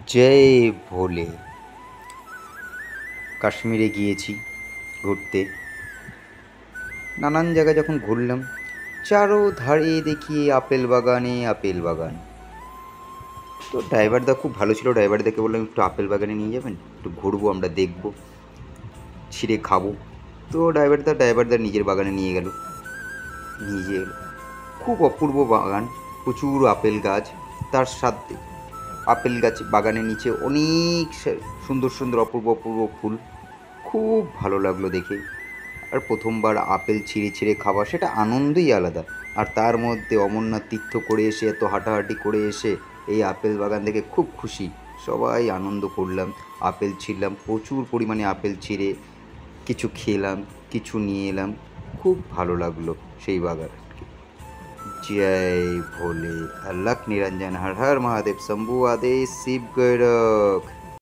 জয় ভোলে। কাশ্মীরে গিয়েছি ঘুরতে। নানান জায়গায় যখন ঘুরলাম, চারোধারে দেখি আপেল বাগানে আপেল বাগান। তো ড্রাইভারদা খুব ভালো ছিল। ড্রাইভারদাকে বললাম, একটু আপেল বাগানে নিয়ে যাবেন, একটু ঘুরবো, আমরা দেখবো, ছিঁড়ে খাবো। তো ড্রাইভারদা নিজের বাগানে নিয়ে গেল। নিয়ে এলো, খুব অপূর্ব বাগান, প্রচুর আপেল গাছ। তার সাথে আপেল গাছ বাগানের নিচে অনেক সুন্দর সুন্দর অপূর্ব অপূর্ব ফুল। খুব ভালো লাগলো দেখে। আর প্রথমবার আপেল ছিঁড়ে ছিঁড়ে খাওয়া, সেটা আনন্দই আলাদা। আর তার মধ্যে অমরনাথ তীর্থ করে এসে, এত হাঁটাহাঁটি করে এসে এই আপেল বাগান দেখে খুব খুশি। সবাই আনন্দ করলাম, আপেল ছিঁড়লাম, প্রচুর পরিমাণে আপেল ছিঁড়ে কিছু খেলাম, কিছু নিয়ে এলাম। খুব ভালো লাগলো সেই বাগান। जय भोले। अलख निरंजन, हर हर महादेव, शंभु आदेश शिव गौरख।